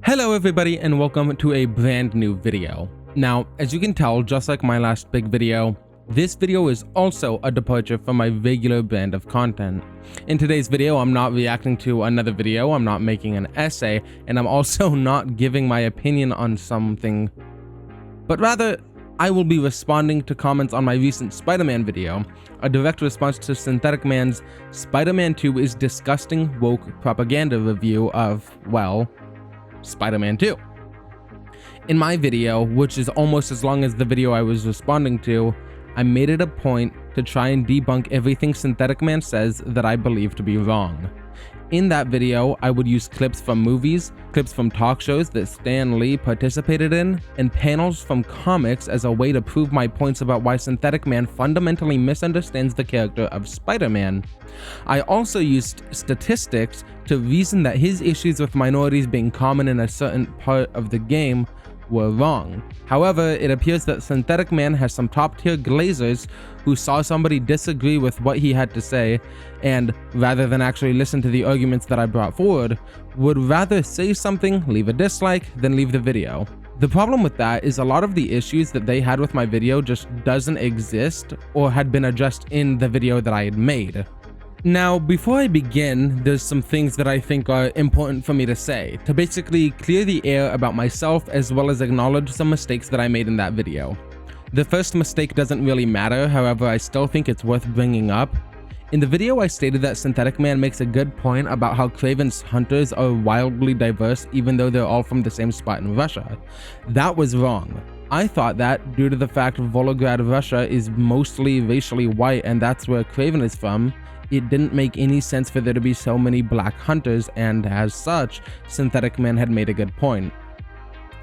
Hello everybody and welcome to a brand new video. Now, as you can tell, just like my last big video, this video is also a departure from my regular brand of content. In today's video, I'm not reacting to another video, I'm not making an essay, and I'm also not giving my opinion on something, but rather, I will be responding to comments on my recent Spider-Man video, a direct response to Synthetic Man's Spider-Man 2 is disgusting woke propaganda review of, well, Spider-Man 2. In my video, which is almost as long as the video I was responding to, I made it a point to try and debunk everything Synthetic Man says that I believe to be wrong. In that video, I would use clips from movies, clips from talk shows that Stan Lee participated in, and panels from comics as a way to prove my points about why Synthetic Man fundamentally misunderstands the character of Spider-Man. I also used statistics to reason that his issues with minorities being common in a certain part of the game were wrong. However, it appears that Synthetic Man has some top-tier glazers who saw somebody disagree with what he had to say, and rather than actually listen to the arguments that I brought forward, would rather say something, leave a dislike, than leave the video. The problem with that is a lot of the issues that they had with my video just doesn't exist or had been addressed in the video that I had made. Now, before I begin, there's some things that I think are important for me to say, to basically clear the air about myself as well as acknowledge some mistakes that I made in that video. The first mistake doesn't really matter, however, I still think it's worth bringing up. In the video, I stated that Synthetic Man makes a good point about how Kraven's hunters are wildly diverse even though they're all from the same spot in Russia. That was wrong. I thought that, due to the fact Volgograd, Russia is mostly racially white and that's where Kraven is from, it didn't make any sense for there to be so many black hunters, and as such, Synthetic Man had made a good point.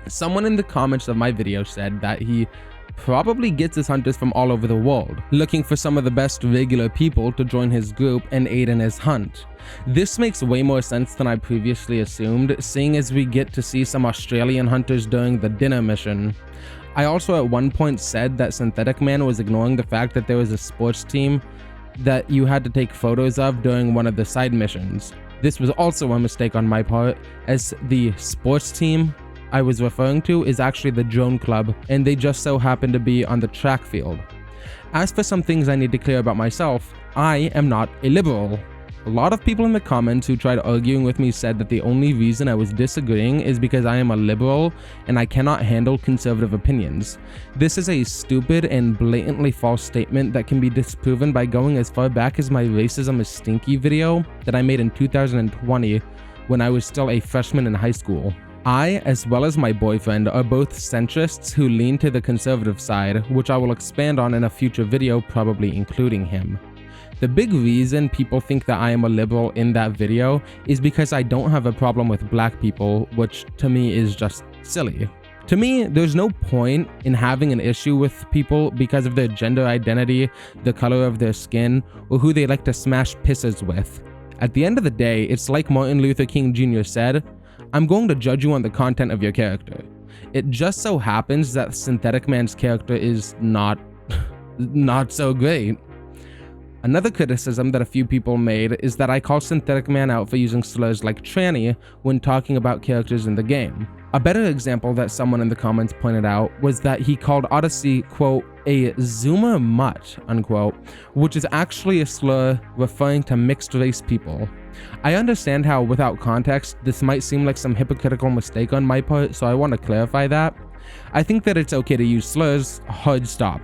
Someone in the comments of my video said that he probably gets his hunters from all over the world, looking for some of the best regular people to join his group and aid in his hunt. This makes way more sense than I previously assumed, seeing as we get to see some Australian hunters during the dinner mission. I also at one point said that Synthetic Man was ignoring the fact that there was a sports team that you had to take photos of during one of the side missions. This was also a mistake on my part, as the sports team I was referring to is actually the drone club, and they just so happen to be on the track field. As for some things I need to clear about myself, I am not a liberal. A lot of people in the comments who tried arguing with me said that the only reason I was disagreeing is because I am a liberal and I cannot handle conservative opinions. This is a stupid and blatantly false statement that can be disproven by going as far back as my Racism is Stinky video that I made in 2020 when I was still a freshman in high school. I, as well as my boyfriend, are both centrists who lean to the conservative side, which I will expand on in a future video, probably including him. The big reason people think that I am a liberal in that video is because I don't have a problem with black people, which to me is just silly. To me, there's no point in having an issue with people because of their gender identity, the color of their skin, or who they like to smash pisses with. At the end of the day, it's like Martin Luther King Jr. said, I'm going to judge you on the content of your character. It just so happens that Synthetic Man's character is not so great. Another criticism that a few people made is that I call Synthetic Man out for using slurs like tranny when talking about characters in the game. A better example that someone in the comments pointed out was that he called Odyssey, quote, a zoomer mutt, unquote, which is actually a slur referring to mixed race people. I understand how, without context, this might seem like some hypocritical mistake on my part, so I want to clarify that. I think that it's okay to use slurs, hard stop.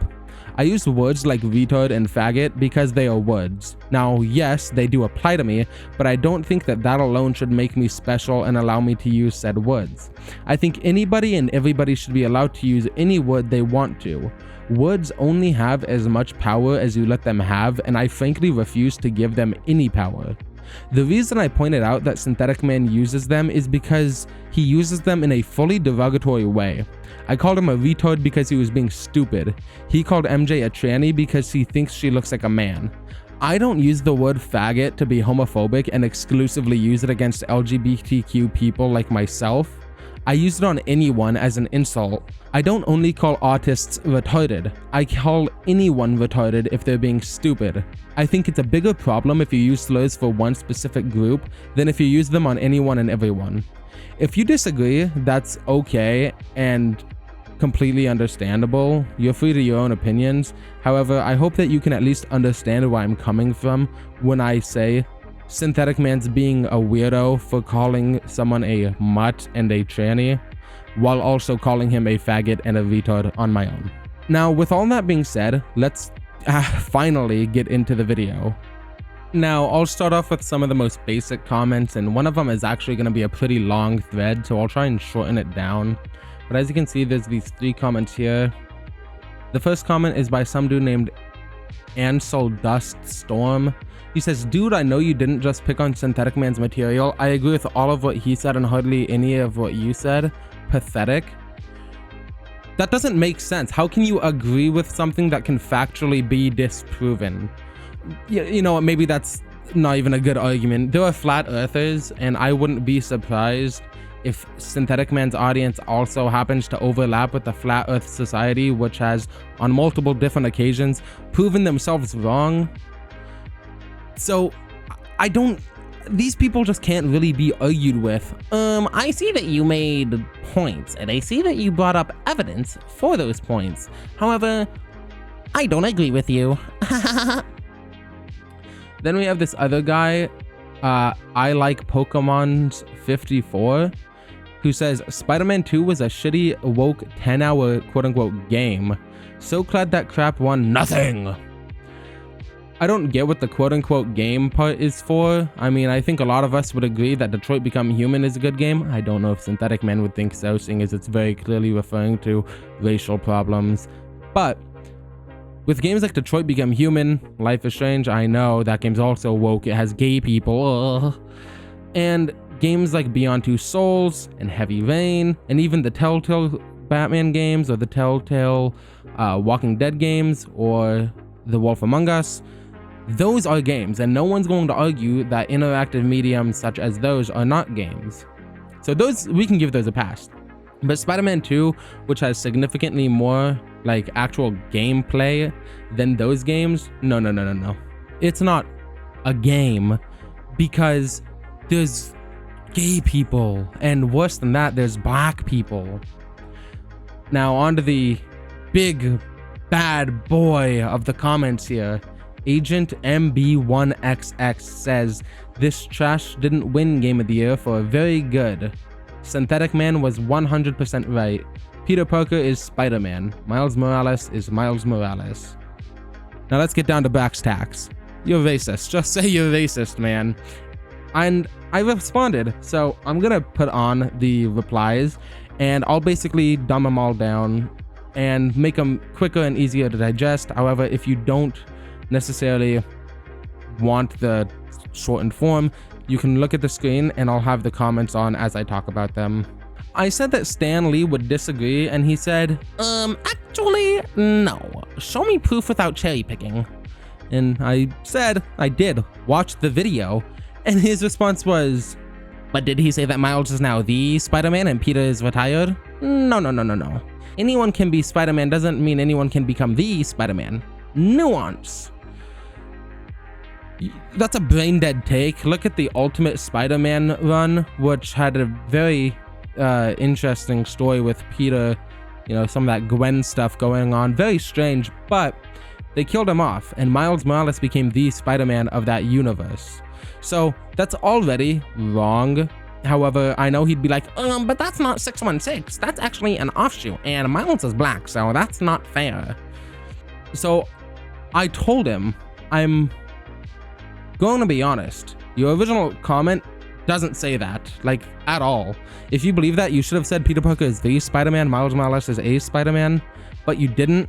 I use words like retard and faggot because they are words. Now, yes, they do apply to me, but I don't think that that alone should make me special and allow me to use said words. I think anybody and everybody should be allowed to use any word they want to. Words only have as much power as you let them have, and I frankly refuse to give them any power. The reason I pointed out that Synthetic Man uses them is because he uses them in a fully derogatory way. I called him a retard because he was being stupid. He called MJ a tranny because he thinks she looks like a man. I don't use the word faggot to be homophobic and exclusively use it against LGBTQ people like myself. I used it on anyone as an insult. I don't only call artists retarded. I call anyone retarded if they're being stupid. I think it's a bigger problem if you use slurs for one specific group than if you use them on anyone and everyone. If you disagree, that's okay and completely understandable. You're free to your own opinions. However, I hope that you can at least understand where I'm coming from when I say Synthetic Man's being a weirdo for calling someone a mutt and a tranny, while also calling him a faggot and a retard on my own. Now, with all that being said, let's finally get into the video. Now, I'll start off with some of the most basic comments, and one of them is actually going to be a pretty long thread, so I'll try and shorten it down. But as you can see, there's these 3 comments here. The first comment is by some dude named Ansel Dust Storm. He says, dude, I know you didn't just pick on Synthetic Man's material. I agree with all of what he said and hardly any of what you said. Pathetic. That doesn't make sense. How can you agree with something that can factually be disproven? You know what, maybe that's not even a good argument. There are flat earthers, and I wouldn't be surprised if Synthetic Man's audience also happens to overlap with the Flat Earth Society, which has, on multiple different occasions, proven themselves wrong. So, these people just can't really be argued with. I see that you made points, and I see that you brought up evidence for those points. However, I don't agree with you. Then we have this other guy, I like Pokemon's 54, who says, Spider-Man 2 was a shitty, woke, 10-hour quote-unquote game. So glad that crap won nothing. I don't get what the quote-unquote game part is for. I mean, I think a lot of us would agree that Detroit Become Human is a good game. I don't know if Synthetic Man would think so, seeing as it's very clearly referring to racial problems. But with games like Detroit Become Human, Life is Strange, I know that game's also woke. It has gay people. And games like Beyond Two Souls and Heavy Rain, and even the Telltale Batman games, or the Telltale Walking Dead games, or The Wolf Among Us, those are games, and no one's going to argue that interactive mediums such as those are not games. So those, we can give those a pass. But Spider-Man 2, which has significantly more like actual gameplay than those games, no. It's not a game, because there's gay people, and worse than that, there's black people. Now on to the big bad boy of the comments here. Agent MB1XX says, this trash didn't win Game of the Year for very good. Synthetic Man was 100% right. Peter Parker is Spider-Man. Miles Morales is Miles Morales. Now let's get down to brass tacks. You're racist. Just say you're racist, man. And I responded, so I'm gonna put on the replies, and I'll basically dumb them all down and make them quicker and easier to digest. However, if you don't necessarily want the shortened form, you can look at the screen and I'll have the comments on as I talk about them. I said that Stan Lee would disagree, and he said, actually, no. Show me proof without cherry picking. And I said I did watch the video, and his response was, but did he say that Miles is now the Spider-Man and Peter is retired? No. Anyone can be Spider-Man doesn't mean anyone can become the Spider-Man. Nuance. That's a brain dead take. Look at the Ultimate Spider-Man run, which had a very interesting story with Peter, you know, some of that Gwen stuff going on. Very strange, but they killed him off, and Miles Morales became the Spider-Man of that universe. So that's already wrong. However, I know he'd be like, but that's not 616. That's actually an offshoot, and Miles is black, so that's not fair. So I told him, I'm going to be honest. Your original comment doesn't say that, like, at all. If you believe that, you should have said Peter Parker is the Spider-Man, Miles Morales is a Spider-Man, but you didn't.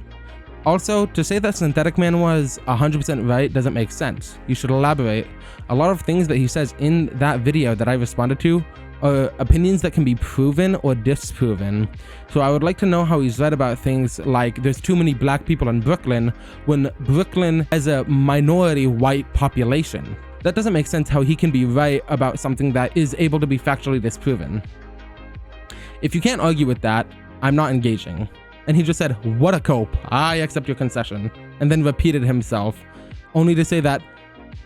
Also, to say that Synthetic Man was 100% right doesn't make sense. You should elaborate. A lot of things that he says in that video that I responded to are opinions that can be proven or disproven. So I would like to know how he's right about things like there's too many black people in Brooklyn when Brooklyn has a minority white population. That doesn't make sense how he can be right about something that is able to be factually disproven. If you can't argue with that, I'm not engaging. And he just said, what a cope. I accept your concession. And then repeated himself, only to say that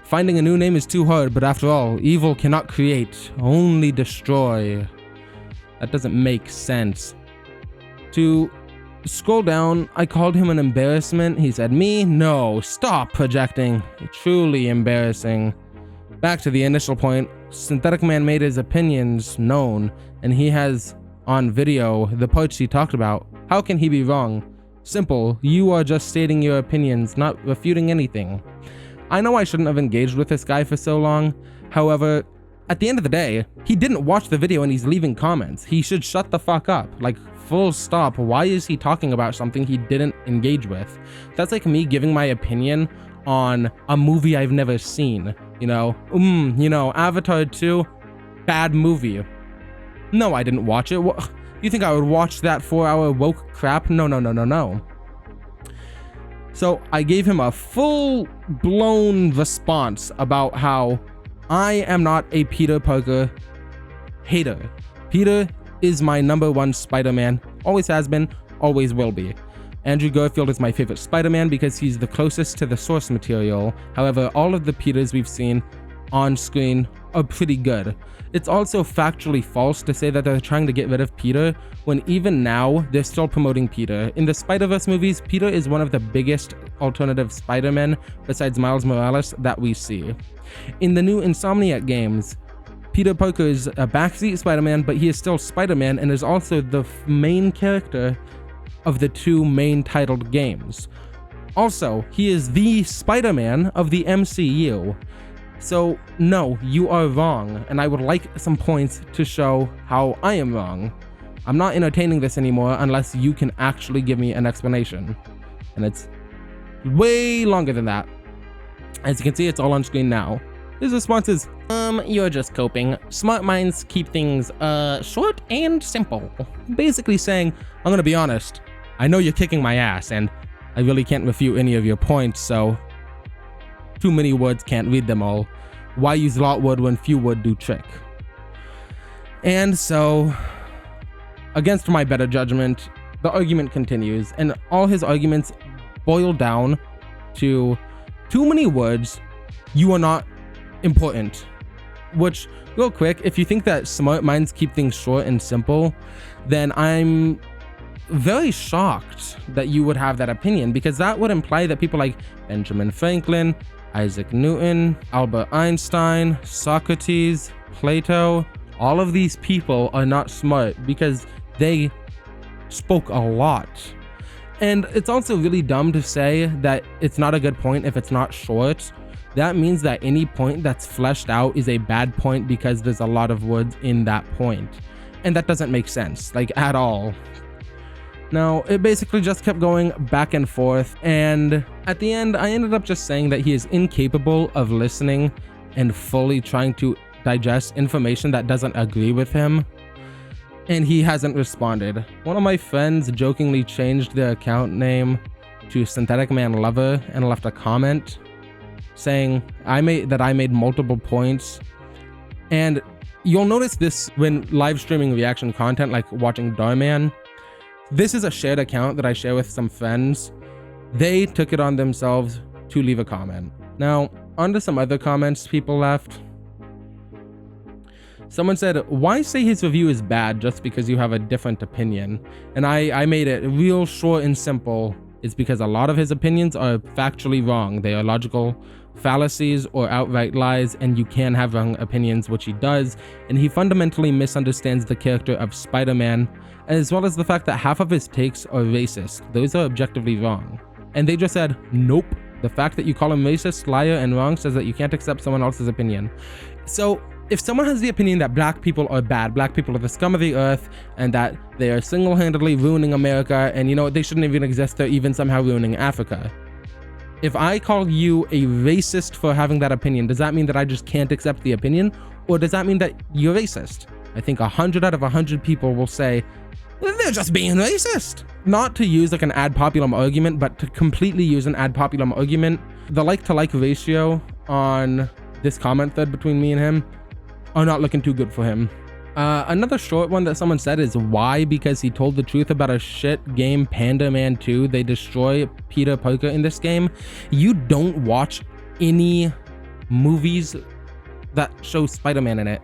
finding a new name is too hard, but after all, evil cannot create, only destroy. That doesn't make sense. To scroll down, I called him an embarrassment. He said, me? No, stop projecting. Truly embarrassing. Back to the initial point, Synthetic Man made his opinions known, and he has on video the parts he talked about. How can he be wrong? Simple, you are just stating your opinions, not refuting anything. I know I shouldn't have engaged with this guy for so long. However, at the end of the day, he didn't watch the video and he's leaving comments. He should shut the fuck up. Like, full stop. Why is he talking about something he didn't engage with? That's like me giving my opinion on a movie I've never seen. You know, Avatar 2, bad movie. No, I didn't watch it. What? You think I would watch that 4-hour woke crap? No. So I gave him a full-blown response about how I am not a Peter Parker hater. Peter is my #1 Spider-Man. Always has been, always will be. Andrew Garfield is my favorite Spider-Man because he's the closest to the source material. However, all of the Peters we've seen on screen are pretty good. It's also factually false to say that they're trying to get rid of Peter when even now they're still promoting Peter. In the Spider-Verse movies, Peter is one of the biggest alternative Spider-Men besides Miles Morales that we see. In the new Insomniac games, Peter Parker is a backseat Spider-Man, but he is still Spider-Man and is also the main character of the 2 main titled games. Also, he is the Spider-Man of the MCU. So, no, you are wrong, and I would like some points to show how I am wrong. I'm not entertaining this anymore unless you can actually give me an explanation. And it's way longer than that. As you can see, it's all on screen now. His response is, you're just coping. Smart minds keep things, short and simple. Basically saying, I'm gonna be honest, I know you're kicking my ass, and I really can't refute any of your points, so too many words, can't read them all. Why use lot word when few word do trick? And so, against my better judgment, the argument continues, and all his arguments boil down to too many words, you are not important. Which, real quick, if you think that smart minds keep things short and simple, then I'm very shocked that you would have that opinion, because that would imply that people like Benjamin Franklin, Isaac Newton, Albert Einstein, Socrates, Plato, all of these people are not smart because they spoke a lot. And it's also really dumb to say that it's not a good point if it's not short. That means that any point that's fleshed out is a bad point because there's a lot of words in that point. And that doesn't make sense, like, at all. Now, it basically just kept going back and forth, and at the end, I ended up just saying that he is incapable of listening and fully trying to digest information that doesn't agree with him, and he hasn't responded. One of my friends jokingly changed their account name to Synthetic Man Lover and left a comment saying I made multiple points, and you'll notice this when live streaming reaction content like watching Darman. This is a shared account that I share with some friends. They took it on themselves to leave a comment. Now, onto some other comments people left. Someone said, why say his review is bad just because you have a different opinion? And I made it real short and simple. It's because a lot of his opinions are factually wrong. They are logical fallacies or outright lies, and you can have wrong opinions, which he does. And he fundamentally misunderstands the character of Spider-Man, as well as the fact that half of his takes are racist. Those are objectively wrong. And they just said, nope. The fact that you call him racist, liar, and wrong says that you can't accept someone else's opinion. So if someone has the opinion that black people are bad, black people are the scum of the earth, and that they are single-handedly ruining America, and you know, they shouldn't even exist, they're even somehow ruining Africa. If I call you a racist for having that opinion, does that mean that I just can't accept the opinion? Or does that mean that you're racist? I think 100 out of 100 people will say, they're just being racist. Not to use like an ad populum argument, but to completely use an ad populum argument. The like-to-like ratio on this comment thread between me and him are not looking too good for him. Another short one that someone said is why, because he told the truth about a shit game Panda Man 2. They destroy Peter Parker in this game. You don't watch any movies that show Spider-Man in it.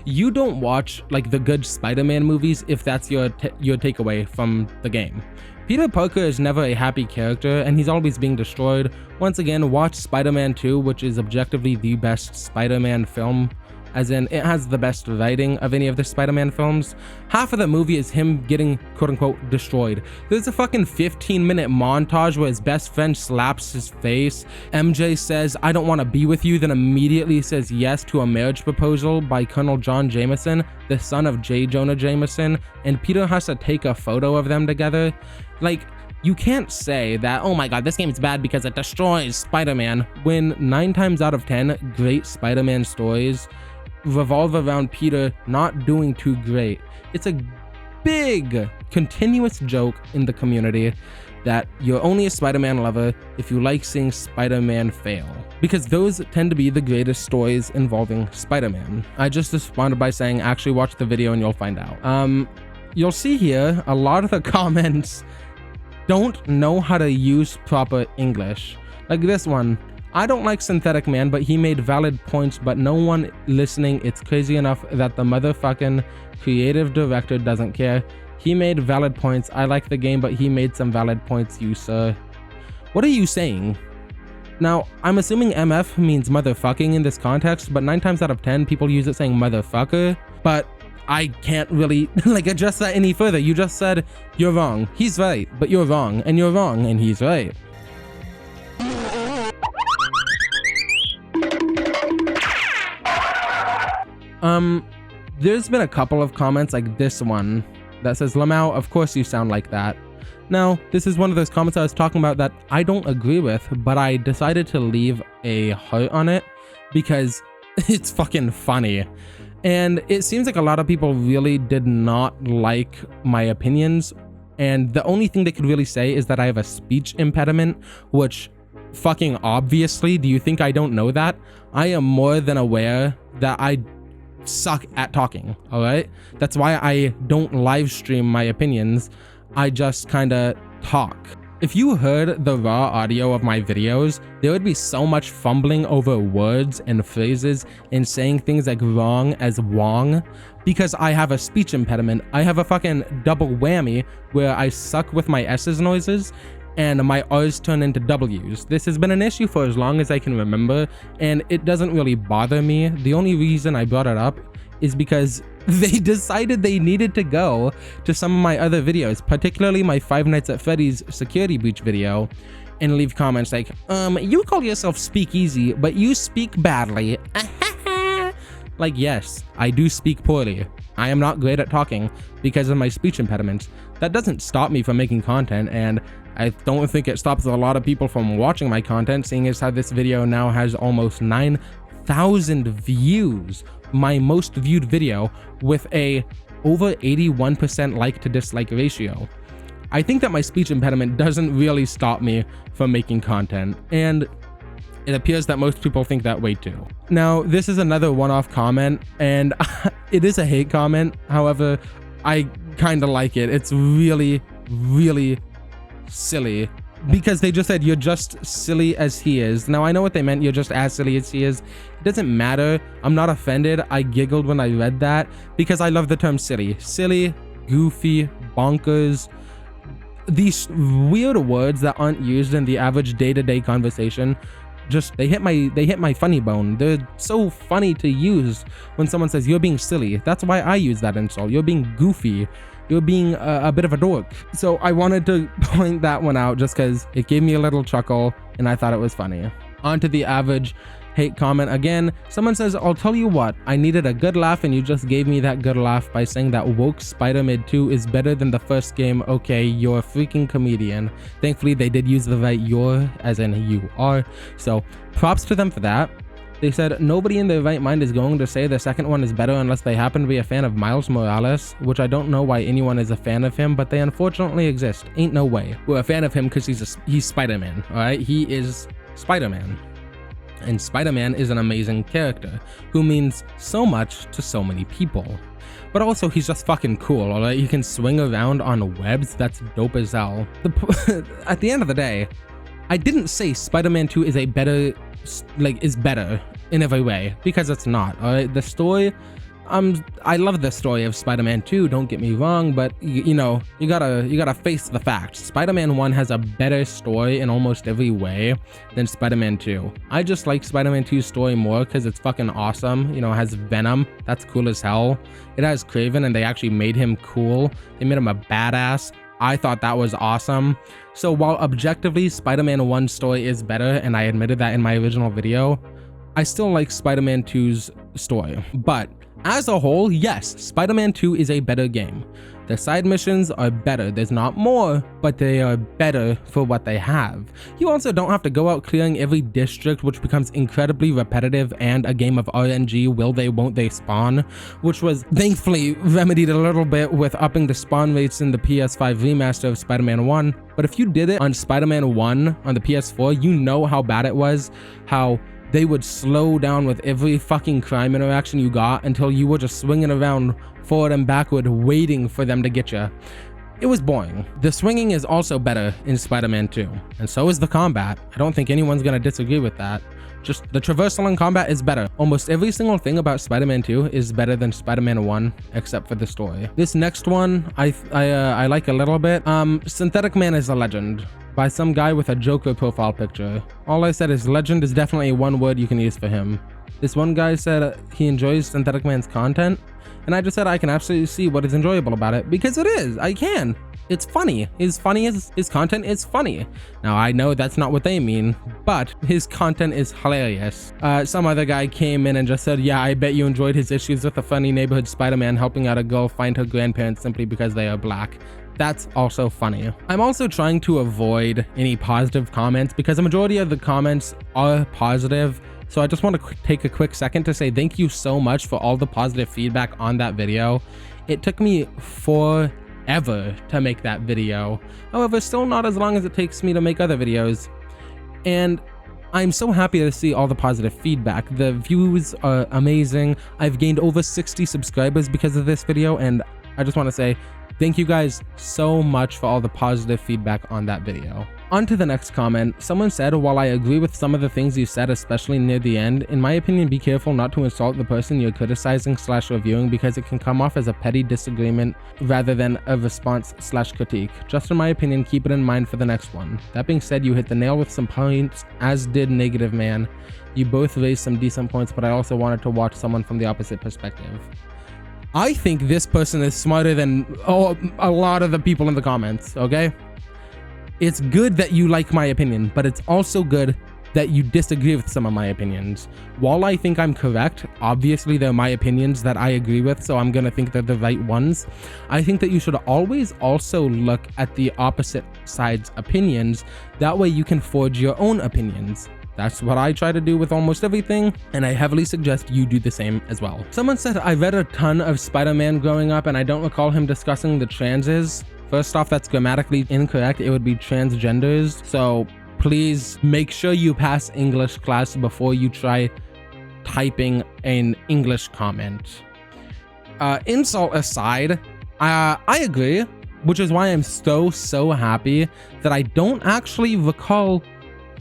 You don't watch like the good Spider-Man movies if that's your takeaway from the game. Peter Parker is never a happy character and he's always being destroyed. Once again, watch Spider-Man 2, which is objectively the best Spider-Man film, as in it has the best writing of any of the Spider-Man films. Half of the movie is him getting quote-unquote destroyed. There's a fucking 15-minute montage where his best friend slaps his face. MJ says, "I don't want to be with you," then immediately says yes to a marriage proposal by Colonel John Jameson, the son of J. Jonah Jameson, and Peter has to take a photo of them together. Like, you can't say that, oh my god, this game is bad because it destroys Spider-Man, when 9 times out of 10 great Spider-Man stories revolve around Peter not doing too great. It's a big continuous joke in the community that you're only a Spider-Man lover if you like seeing Spider-Man fail, because those tend to be the greatest stories involving Spider-Man. I just responded by saying actually watch the video and you'll find out. You'll see here a lot of the comments don't know how to use proper English. Like this one, "I don't like Synthetic Man, but he made valid points, but no one listening. It's crazy enough that the motherfucking creative director doesn't care. He made valid points. I like the game, but he made some valid points, you sir." What are you saying? Now, I'm assuming MF means motherfucking in this context, but 9 times out of 10 people use it saying motherfucker, but I can't really like address that any further. You just said you're wrong. He's right, but you're wrong, and you're wrong, and he's right. There's been a couple of comments like this one that says, "Lamau, of course you sound like that." Now, this is one of those comments I was talking about that I don't agree with, but I decided to leave a heart on it because it's fucking funny. And it seems like a lot of people really did not like my opinions. And the only thing they could really say is that I have a speech impediment, which fucking obviously, do you think I don't know that? I am more than aware that I suck at talking, all right? That's why I don't live stream my opinions. I just kind of talk. If you heard the raw audio of my videos, there would be so much fumbling over words and phrases and saying things like wrong as wong, because I have a speech impediment. I have a fucking double whammy where I suck with my S's noises and my R's turn into W's. This has been an issue for as long as I can remember, and it doesn't really bother me. The only reason I brought it up is because they decided they needed to go to some of my other videos, particularly my Five Nights at Freddy's security breach video, and leave comments like, you call yourself Speakeasy, but you speak badly. Like, yes, I do speak poorly. I am not great at talking because of my speech impediments. That doesn't stop me from making content, and I don't think it stops a lot of people from watching my content, seeing as how this video now has almost 9,000 views. My most viewed video with a over 81% like to dislike ratio. I think that my speech impediment doesn't really stop me from making content, and it appears that most people think that way too. Now, this is another one-off comment, and it is a hate comment. However, I kind of like it. It's really, really silly, because they just said you're just silly as he is. Now, I know what they meant. You're just as silly as he is. It doesn't matter. I'm not offended. I giggled when I read that because I love the term silly. Silly, goofy, bonkers. These weird words that aren't used in the average day-to-day conversation, just they hit my funny bone. They're so funny to use when someone says you're being silly. That's why I use that insult. You're being goofy. You're being a bit of a dork. So I wanted to point that one out just because it gave me a little chuckle and I thought it was funny. On to the average hate comment again. Someone says, "I'll tell you what, I needed a good laugh and you just gave me that good laugh by saying that woke Spider-Man 2 is better than the first game. Okay, you're a freaking comedian." Thankfully, they did use the right "you're" as in you are. So props to them for that. They said, "Nobody in their right mind is going to say the second one is better unless they happen to be a fan of Miles Morales," which I don't know why anyone is a fan of him, but they unfortunately exist. Ain't no way. We're a fan of him because he's Spider-Man, all right? He is Spider-Man. And Spider-Man is an amazing character who means so much to so many people. but also he's just fucking cool, alright? He can swing around on webs. That's dope as hell. At the end of the day, I didn't say Spider-Man 2 is a better, is better in every way, because it's not, alright? The story, I love the story of Spider-Man 2, don't get me wrong, but you know, you gotta face the facts. Spider-Man 1 has a better story in almost every way than Spider-Man 2. I just like Spider-Man 2's story more because it's fucking awesome. You know, it has Venom, that's cool as hell. It has Kraven, and they actually made him cool. They made him a badass. I thought that was awesome. So while objectively Spider-Man 1's story is better, and I admitted that in my original video, I still like Spider-Man 2's story. But as a whole, yes, Spider-Man 2 is a better game. The side missions are better. There's not more, but they are better for what they have. You also don't have to go out clearing every district, which becomes incredibly repetitive and a game of RNG, will they, won't they spawn, which was thankfully remedied a little bit with upping the spawn rates in the PS5 remaster of Spider-Man 1. But if you did it on Spider-Man 1 on the PS4, you know how bad it was, how they would slow down with every fucking crime interaction you got until you were just swinging around forward and backward waiting for them to get you. It was boring. The swinging is also better in Spider-Man 2, and so is the combat. I don't think anyone's gonna disagree with that. Just the traversal in combat is better. Almost every single thing about Spider-Man 2 is better than Spider-Man 1, except for the story. This next one, I like a little bit. Synthetic Man is a legend, by some guy with a Joker profile picture. All I said is legend is definitely one word you can use for him. This one guy said he enjoys Synthetic Man's content, and I just said I can absolutely see what is enjoyable about it, because it is. I can. It's funny. His content is funny. Now I know that's not what they mean, but his content is hilarious. Some other guy came in and just said, yeah, I bet you enjoyed his issues with the funny neighborhood Spider-Man helping out a girl find her grandparents simply because they are black. That's also funny. I'm also trying to avoid any positive comments because a majority of the comments are positive. So I just want to take a quick second to say thank you so much for all the positive feedback on that video. It took me forever to make that video. However, still not as long as it takes me to make other videos. And I'm so happy to see all the positive feedback. The views are amazing. I've gained over 60 subscribers because of this video, and I just want to say thank you guys so much for all the positive feedback on that video. On to the next comment. Someone said, while I agree with some of the things you said, especially near the end, in my opinion, be careful not to insult the person you're criticizing / reviewing because it can come off as a petty disagreement rather than a response / critique. Just in my opinion, keep it in mind for the next one. That being said, you hit the nail with some points, as did Negative Man. You both raised some decent points, but I also wanted to watch someone from the opposite perspective. I think this person is smarter than a lot of the people in the comments, okay? It's good that you like my opinion, but it's also good that you disagree with some of my opinions. While I think I'm correct, obviously they're my opinions that I agree with, so I'm gonna think they're the right ones. I think that you should always also look at the opposite side's opinions. That way you can forge your own opinions. That's what I try to do with almost everything, and I heavily suggest you do the same as well. Someone said, I read a ton of Spider-Man growing up and I don't recall him discussing the transes. First off, that's grammatically incorrect. It would be transgenders. So please make sure you pass English class before you try typing an English comment. Insult aside, I agree, which is why I'm so happy that I don't actually recall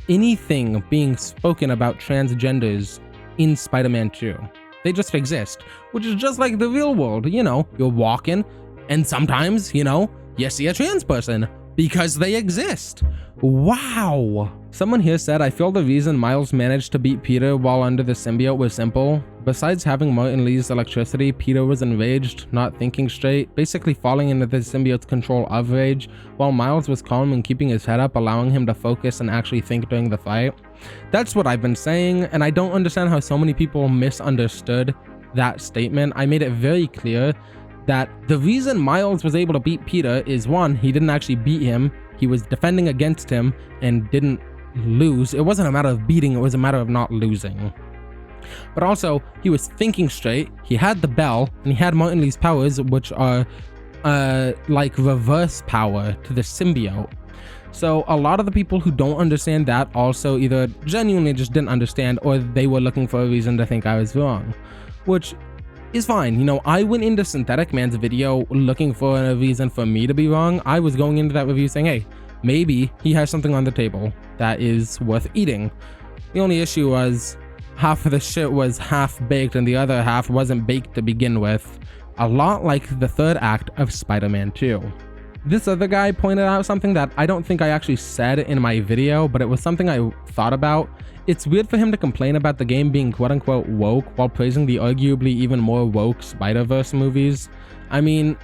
anything being spoken about transgenders in Spider-Man 2. They just exist, which is just like the real world. You know, you're walking and sometimes, you know, you see a trans person because they exist. Wow. Someone here said, I feel the reason Miles managed to beat Peter while under the symbiote was simple. Besides having Martin Lee's electricity, Peter was enraged, not thinking straight, basically falling into the symbiote's control of rage, while Miles was calm and keeping his head up, allowing him to focus and actually think during the fight. That's what I've been saying, and I don't understand how so many people misunderstood that statement. I made it very clear that the reason Miles was able to beat Peter is, one, he didn't actually beat him, he was defending against him and didn't lose. It wasn't a matter of beating, it was a matter of not losing. But also, he was thinking straight, he had the bell, and he had Martin Lee's powers, which are like reverse power to the symbiote. So a lot of the people who don't understand that also either genuinely just didn't understand, or they were looking for a reason to think I was wrong. Which, is fine. You know, I went into Synthetic Man's video looking for a reason for me to be wrong. I was going into that review saying, hey, maybe he has something on the table that is worth eating. The only issue was half of the shit was half-baked and the other half wasn't baked to begin with. A lot like the third act of Spider-Man 2. This other guy pointed out something that I don't think I actually said in my video, but it was something I thought about. It's weird for him to complain about the game being quote-unquote woke while praising the arguably even more woke Spider-Verse movies. I mean,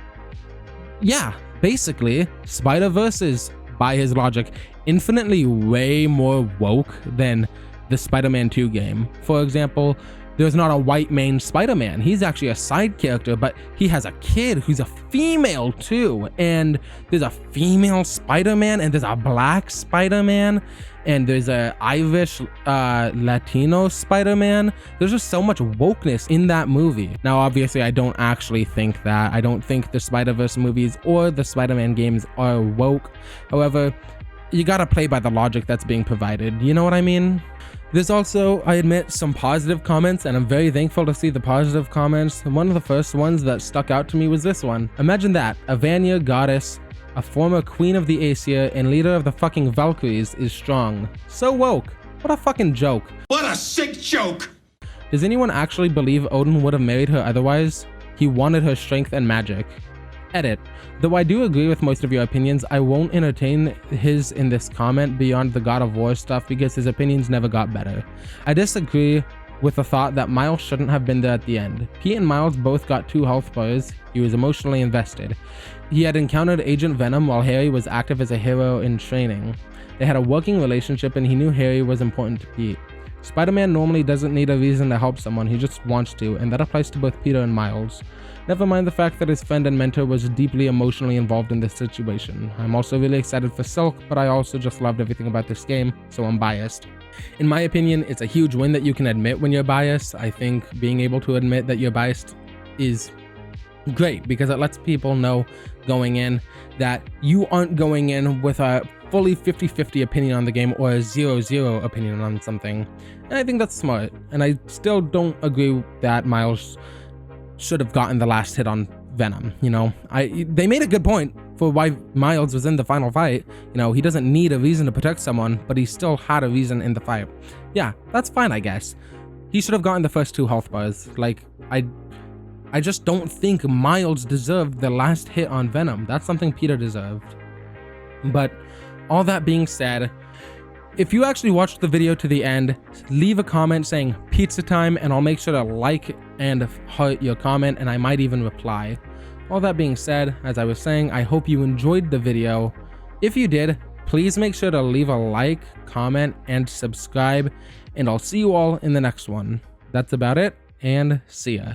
yeah, basically, Spider-Verse is, by his logic, infinitely way more woke than the Spider-Man 2 game. For example, there's not a white main Spider-Man. He's actually a side character, but he has a kid who's a female too. And there's a female Spider-Man, and there's a black Spider-Man, and there's a Irish Latino Spider-Man. There's just so much wokeness in that movie. Now, obviously, I don't actually think that. I don't think the Spider-Verse movies or the Spider-Man games are woke. However, you gotta play by the logic that's being provided. You know what I mean? There's also, I admit, some positive comments, and I'm very thankful to see the positive comments. One of the first ones that stuck out to me was this one. Imagine that, a Vanir goddess, a former queen of the Aesir, and leader of the fucking Valkyries is strong. So woke. What a fucking joke. What a sick joke! Does anyone actually believe Odin would have married her otherwise? He wanted her strength and magic. Edit. Though I do agree with most of your opinions, I won't entertain his in this comment beyond the God of War stuff because his opinions never got better. I disagree with the thought that Miles shouldn't have been there at the end. Pete and Miles both got 2 health bars. He was emotionally invested. He had encountered Agent Venom while Harry was active as a hero in training. They had a working relationship and he knew Harry was important to Pete. Spider-Man normally doesn't need a reason to help someone, he just wants to, and that applies to both Peter and Miles. Never mind the fact that his friend and mentor was deeply emotionally involved in this situation. I'm also really excited for Silk, but I also just loved everything about this game, so I'm biased. In my opinion, it's a huge win that you can admit when you're biased. I think being able to admit that you're biased is great because it lets people know going in that you aren't going in with a fully 50-50 opinion on the game or a 0-0 opinion on something. And I think that's smart. And I still don't agree that Miles should have gotten the last hit on Venom. You know, they made a good point for why Miles was in the final fight. You know, he doesn't need a reason to protect someone, but he still had a reason in the fight. Yeah, that's fine, I guess. He should have gotten the first 2 health bars. Like, I just don't think Miles deserved the last hit on Venom. That's something Peter deserved. But all that being said, if you actually watched the video to the end, leave a comment saying pizza time and I'll make sure to like and heart your comment and I might even reply. All that being said, as I was saying, I hope you enjoyed the video. If you did, please make sure to leave a like, comment, and subscribe, and I'll see you all in the next one. That's about it, and see ya.